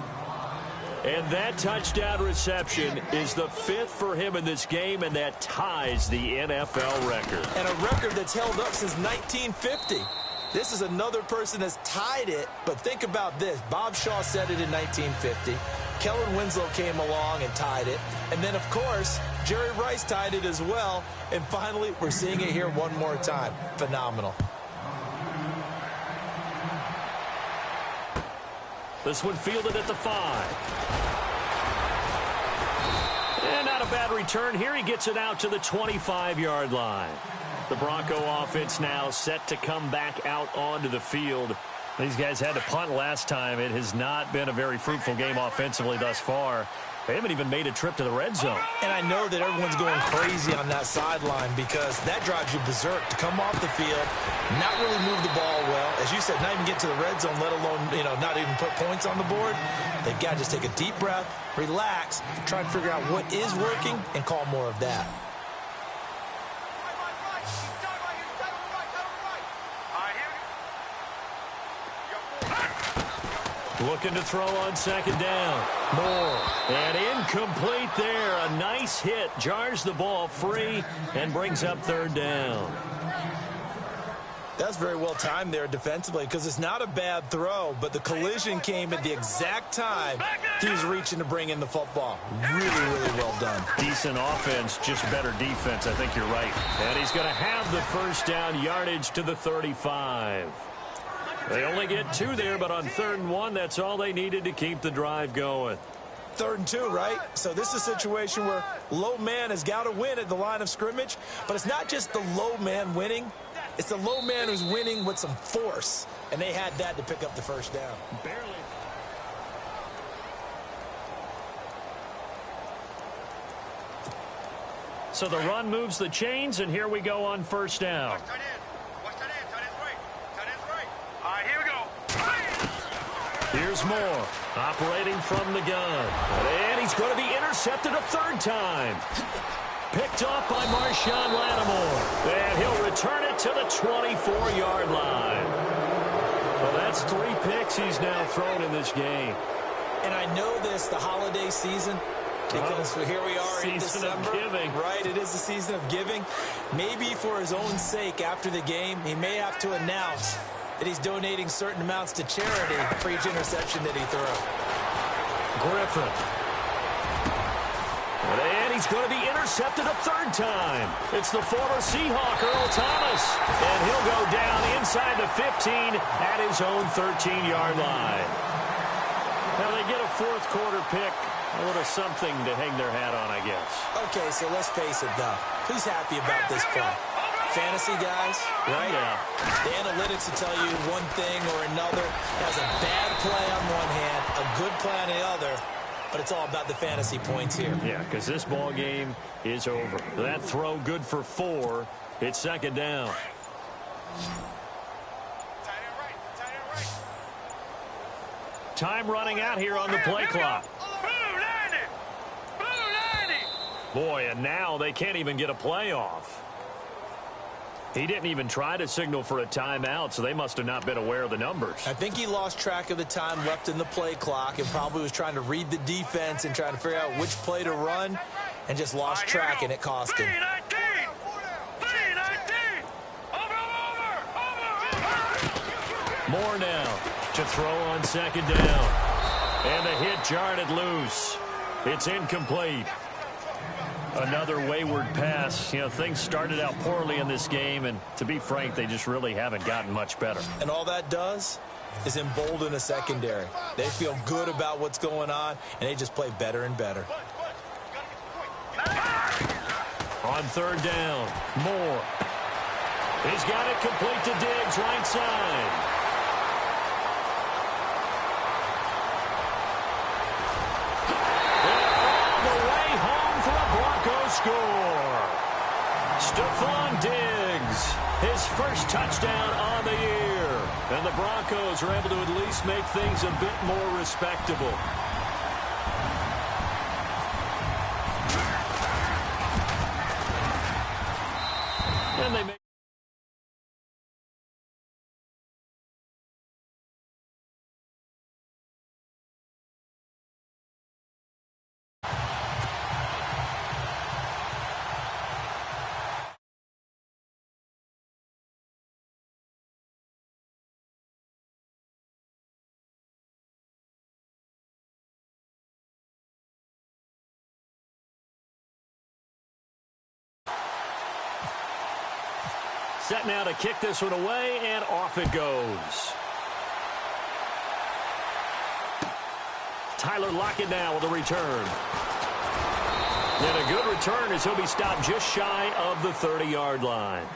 And that touchdown reception is the 5th for him in this game, and that ties the NFL record. And a record that's held up since 1950. This is another person that's tied it, but think about this. Bob Shaw said it in 1950. Kellen Winslow came along and tied it. And then, of course, Jerry Rice tied it as well. And finally, we're seeing it here one more time. Phenomenal. This one fielded at the 5. And not a bad return here. He gets it out to the 25-yard line. The Bronco offense now set to come back out onto the field. These guys had to punt last time. It has not been a very fruitful game offensively thus far. They haven't even made a trip to the red zone. And I know that everyone's going crazy on that sideline because that drives you berserk to come off the field, not really move the ball well. As you said, not even get to the red zone, let alone, not even put points on the board. They've got to just take a deep breath, relax, try and figure out what is working and call more of that. Looking to throw on 2nd down. Moore. And incomplete there. A nice hit. Jars the ball free and brings up 3rd down. That's very well timed there defensively because it's not a bad throw, but the collision came at the exact time he was reaching to bring in the football. Really, really well done. Decent offense, just better defense. I think you're right. And he's going to have the 1st down, yardage to the 35. They only get 2 there, but on 3rd and 1, that's all they needed to keep the drive going. 3rd and 2, right? So this is a situation where low man has got to win at the line of scrimmage, but it's not just the low man winning. It's the low man who's winning with some force, and they had that to pick up the 1st down. Barely. So the run moves the chains, and here we go on 1st down. Here's Moore, operating from the gun. And he's going to be intercepted a 3rd time. Picked off by Marshawn Lattimore. And he'll return it to the 24-yard line. Well, that's 3 picks he's now thrown in this game. And I know this, the holiday season, because here we are in December. Season of giving. Right, it is the season of giving. Maybe for his own sake after the game, he may have to announce that he's donating certain amounts to charity for each interception that he throws. Griffin. And he's going to be intercepted a third time. It's the former Seahawk, Earl Thomas. And he'll go down inside the 15 at his own 13-yard line. Now they get a fourth quarter pick. A little something to hang their hat on, I guess. Okay, so let's face it, though. Who's happy about this play? Fantasy guys, right? Yeah. The analytics will tell you one thing or another. Has a bad play on one hand, a good play on the other, but it's all about the fantasy points here. Yeah, because this ball game is over. That throw good for 4. It's second down. Time running out here on the play clock. Boy, and now they can't even get a play off. He didn't even try to signal for a timeout, so they must have not been aware of the numbers. I think he lost track of the time left in the play clock and probably was trying to read the defense and trying to figure out which play to run and just lost track, and it cost him. More now to throw on second down. And the hit jarred it loose. It's incomplete. Another wayward pass. You know, things started out poorly in this game, and to be frank, they just really haven't gotten much better. And all that does is embolden a secondary. They feel good about what's going on, and they just play better and better. On third down, Moore. He's got it complete to Diggs, right side. Score. Stephon Diggs, his first touchdown on the year. And the Broncos are able to at least make things a bit more respectable. And they make set now to kick this one away, and off it goes. Tyler Lockett now with a return. And a good return as he'll be stopped just shy of the 30-yard line.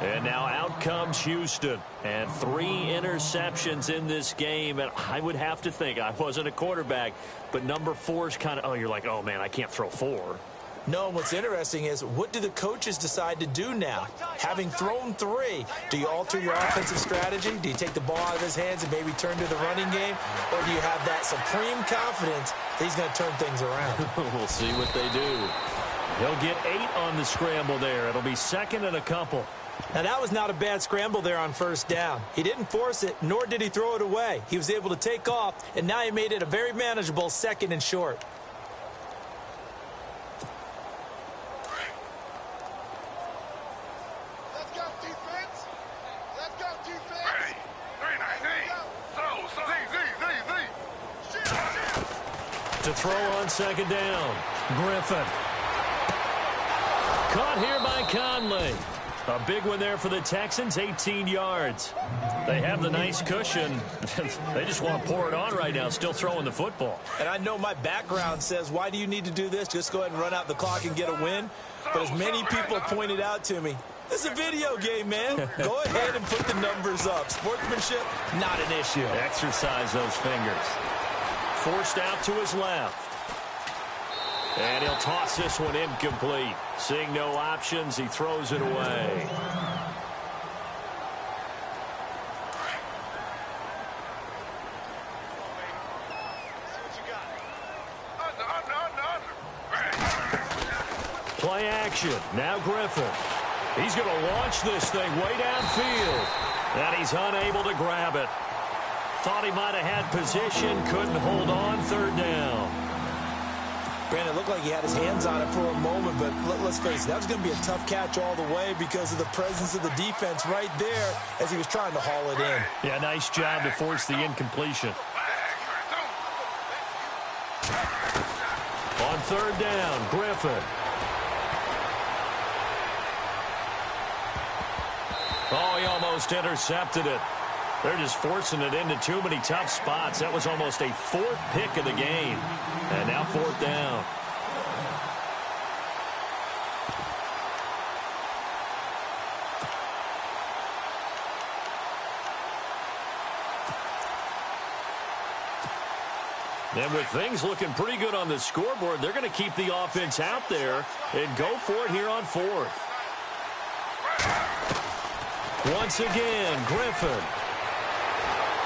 And now out comes Houston. And 3 interceptions in this game. And I would have to think, I wasn't a quarterback, but number 4 is kind of, you're like, oh, man, I can't throw 4. No, what's interesting is, what do the coaches decide to do now? Having thrown 3, do you alter your offensive strategy? Do you take the ball out of his hands and maybe turn to the running game? Or do you have that supreme confidence that he's going to turn things around? We'll see what they do. He'll get 8 on the scramble there. It'll be second and a couple. Now, that was not a bad scramble there on first down. He didn't force it, nor did he throw it away. He was able to take off, and now he made it a very manageable second and short. To throw on second down, Griffin. Caught here by Conley. A big one there for the Texans, 18 yards. They have the nice cushion. They just want to pour it on right now, still throwing the football. And I know my background says, why do you need to do this? Just go ahead and run out the clock and get a win. But as many people pointed out to me, this is a video game, man. Go ahead and put the numbers up. Sportsmanship, not an issue. Exercise those fingers. Forced out to his left. And he'll toss this one incomplete. Seeing no options, he throws it away. Play action. Now Griffin. He's going to launch this thing way downfield. And he's unable to grab it. Thought he might have had position, couldn't hold on, third down. Brandon, it looked like he had his hands on it for a moment, but let's face it, that was going to be a tough catch all the way because of the presence of the defense right there as he was trying to haul it in. Yeah, nice job to force the incompletion. On third down, Griffin. Oh, he almost intercepted it. They're just forcing it into too many tough spots. That was almost a fourth pick of the game. And now fourth down. And with things looking pretty good on the scoreboard, they're going to keep the offense out there and go for it here on fourth. Once again, Griffin.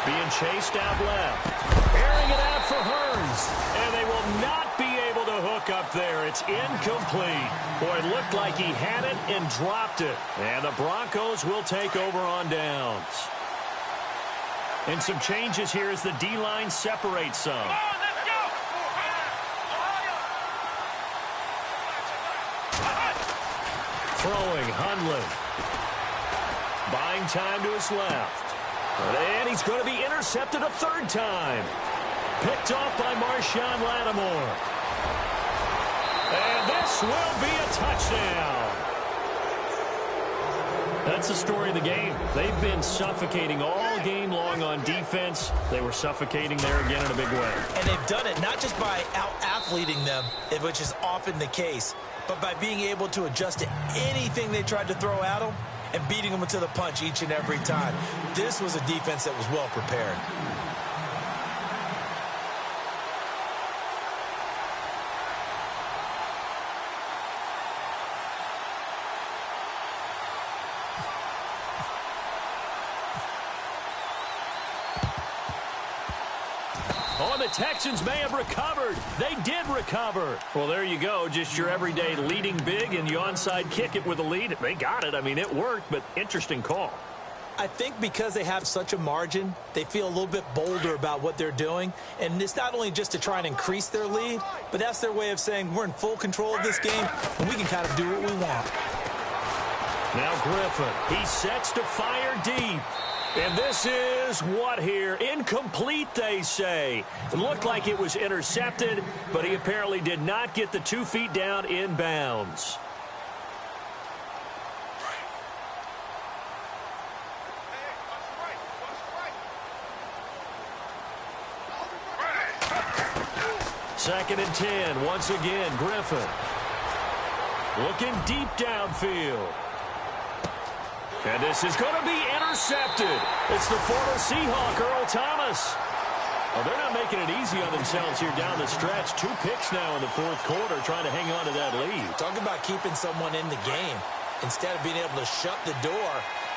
Being chased out left. Airing it out for Hearns. And they will not be able to hook up there. It's incomplete. Boy, it looked like he had it and dropped it. And the Broncos will take over on downs. And some changes here as the D-line separates some. Throwing, Hundley. Buying time to his left. And he's going to be intercepted a third time. Picked off by Marshawn Lattimore. And this will be a touchdown. That's the story of the game. They've been suffocating all game long on defense. They were suffocating there again in a big way. And they've done it not just by out-athleting them, which is often the case, but by being able to adjust to anything they tried to throw at them and beating them to the punch each and every time. This was a defense that was well prepared. Oh, the Texans may have recovered. They did recover. Well, there you go. Just your everyday leading big, and you onside kick it with a lead. They got it. I mean, it worked, but interesting call. I think because they have such a margin, they feel a little bit bolder about what they're doing. And it's not only just to try and increase their lead, but that's their way of saying we're in full control of this game, and we can kind of do what we want. Now Griffin. He sets to fire deep. And this is what here? Incomplete, they say. It looked like it was intercepted, but he apparently did not get the 2 feet down in bounds. Second and 10. Once again, Griffin. Looking deep downfield. And this is going to be intercepted. It's the former Seahawk, Earl Thomas. Well, they're not making it easy on themselves here down the stretch. 2 picks now in the fourth quarter, trying to hang on to that lead. Talk about keeping someone in the game. Instead of being able to shut the door,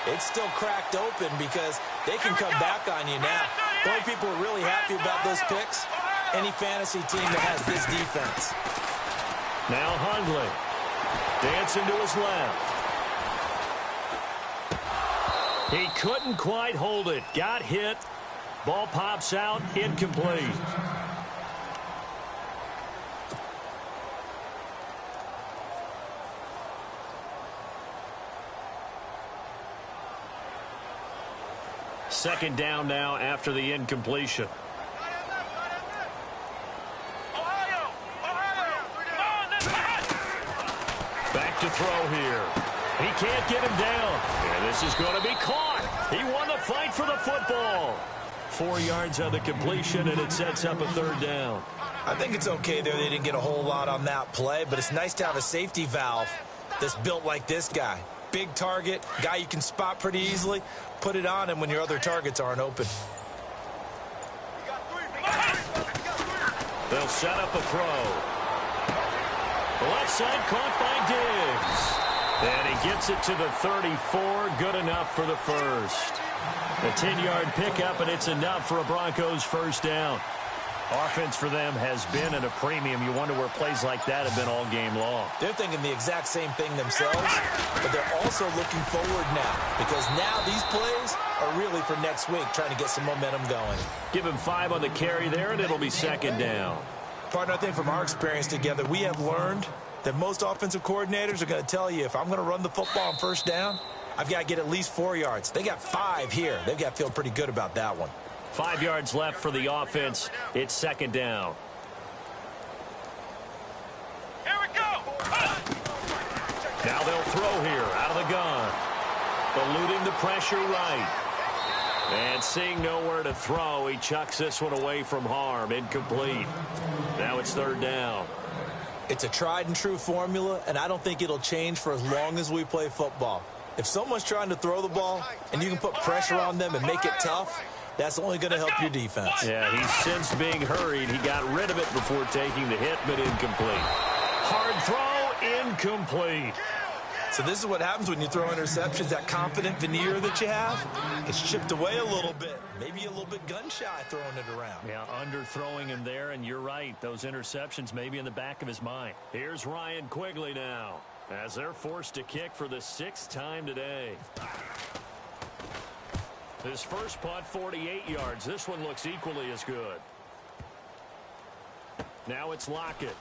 it's still cracked open because they can come back on you now. The only people who are really happy about those picks, any fantasy team that has this defense. Now Hundley. Dancing to his left. He couldn't quite hold it. Got hit. Ball pops out. Incomplete. Second down now after the incompletion. Back to throw here. He can't get him down. And this is going to be caught. He won the fight for the football. 4 yards on the completion, and it sets up a third down. I think it's okay there. They didn't get a whole lot on that play, but it's nice to have a safety valve that's built like this guy. Big target, guy you can spot pretty easily. Put it on him when your other targets aren't open. They'll set up a throw. The left side caught by Diggs. And he gets it to the 34. Good enough for the first. A 10-yard pickup, and it's enough for a Broncos first down. Offense for them has been at a premium. You wonder where plays like that have been all game long. They're thinking the exact same thing themselves, but they're also looking forward now because now these plays are really for next week, trying to get some momentum going. Give him 5 on the carry there, and it'll be second down. Partner, I think from our experience together, we have learned that most offensive coordinators are going to tell you, if I'm going to run the football on first down, I've got to get at least 4 yards. They got 5 here. They've got to feel pretty good about that one. 5 yards left for the offense. It's second down. Here we go. Now they'll throw here out of the gun. Eluding the pressure right. And seeing nowhere to throw, he chucks this one away from harm. Incomplete. Now it's third down. It's a tried and true formula, and I don't think it'll change for as long as we play football. If someone's trying to throw the ball and you can put pressure on them and make it tough, that's only going to help your defense. Yeah, he's since being hurried. He got rid of it before taking the hit, but incomplete. Hard throw, incomplete. So this is what happens when you throw interceptions. That confident veneer that you have, it's chipped away a little bit. Maybe a little bit gun-shy throwing it around. Yeah, underthrowing him there, and you're right. Those interceptions may be in the back of his mind. Here's Ryan Quigley now, as they're forced to kick for the 6th time today. His first punt, 48 yards. This one looks equally as good. Now it's Lockett.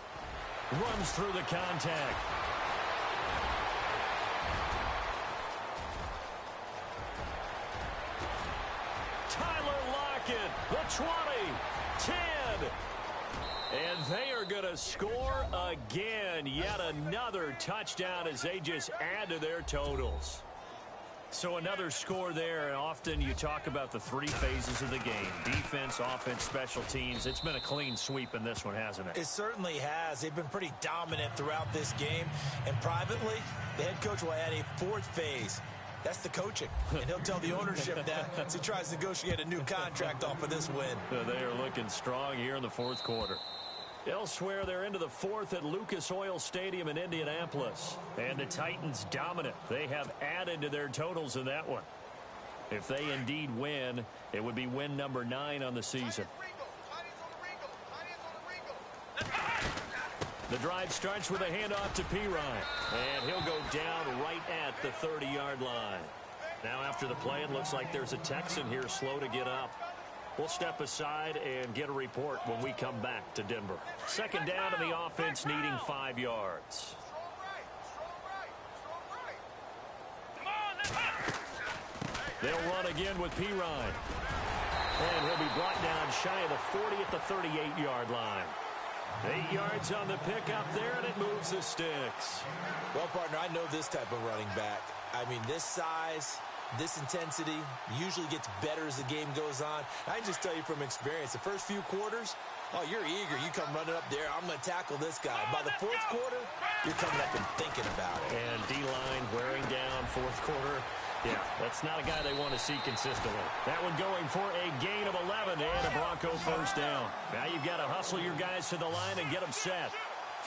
Runs through the contact. Tyler Lockett, the 20, 10. And they are going to score again. Yet another touchdown as they just add to their totals. So another score there, and often you talk about the 3 phases of the game. Defense, offense, special teams. It's been a clean sweep in this one, hasn't it? It certainly has. They've been pretty dominant throughout this game. And privately, the head coach will add a 4th phase. That's the coaching. And he'll tell the ownership that as he tries to negotiate a new contract off of this win. They are looking strong here in the 4th quarter. Elsewhere, they're into the 4th at Lucas Oil Stadium in Indianapolis. And the Titans dominant. They have added to their totals in that one. If they indeed win, it would be win number 9 on the season. The drive starts with a handoff to Pirine. And he'll go down right at the 30-yard line. Now after the play, it looks like there's a Texan here slow to get up. We'll step aside and get a report when we come back to Denver. Second down, and the offense needing 5 yards. They'll run again with Pirine. And he'll be brought down shy of the 40 at the 38-yard line. 8 yards on the pickup there, and it moves the sticks. Well, partner, I know this type of running back. I mean, this size, this intensity usually gets better as the game goes on. I can just tell you from experience, the first few quarters, oh, you're eager. You come running up there, I'm going to tackle this guy. By the 4th quarter, you're coming up and thinking about it. And D-line wearing down 4th quarter. Yeah, that's not a guy they want to see consistently. That one going for a gain of 11 and a Bronco first down. Now you've got to hustle your guys to the line and get them set.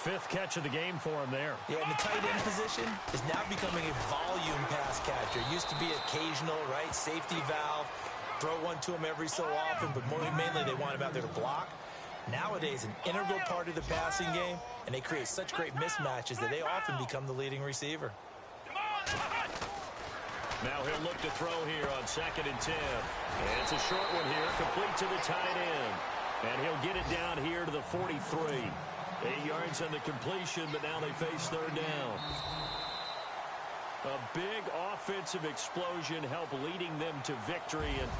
5th catch of the game for him there. Yeah, and the tight end position is now becoming a volume pass catcher. Used to be occasional, right? Safety valve. Throw one to him every so often, but mainly they want him out there to block. Nowadays, an integral part of the passing game, and they create such great mismatches that they often become the leading receiver. Now he'll look to throw here on 2nd and 10. And it's a short one here, complete to the tight end. And he'll get it down here to the 43. 8 yards on the completion, but now they face third down. A big offensive explosion helped leading them to victory. And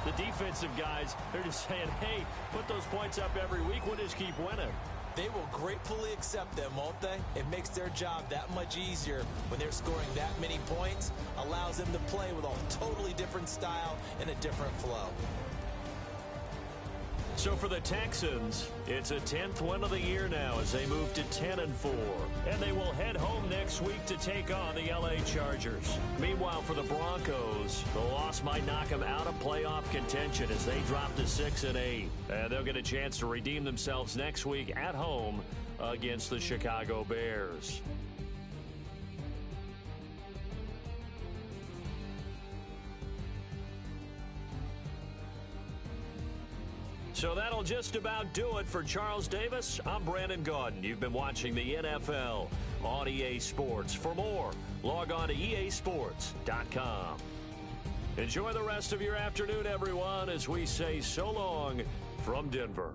the defensive guys, they're just saying, hey, put those points up every week. We'll just keep winning. They will gratefully accept them, won't they? It makes their job that much easier when they're scoring that many points. Allows them to play with a totally different style and a different flow. So for the Texans, it's a 10th win of the year now as they move to 10-4. And they will head home next week to take on the LA Chargers. Meanwhile, for the Broncos, the loss might knock them out of playoff contention as they drop to 6-8. And they'll get a chance to redeem themselves next week at home against the Chicago Bears. So that'll just about do it for Charles Davis. I'm Brandon Gaudin. You've been watching the NFL on EA Sports. For more, log on to easports.com. Enjoy the rest of your afternoon, everyone, as we say so long from Denver.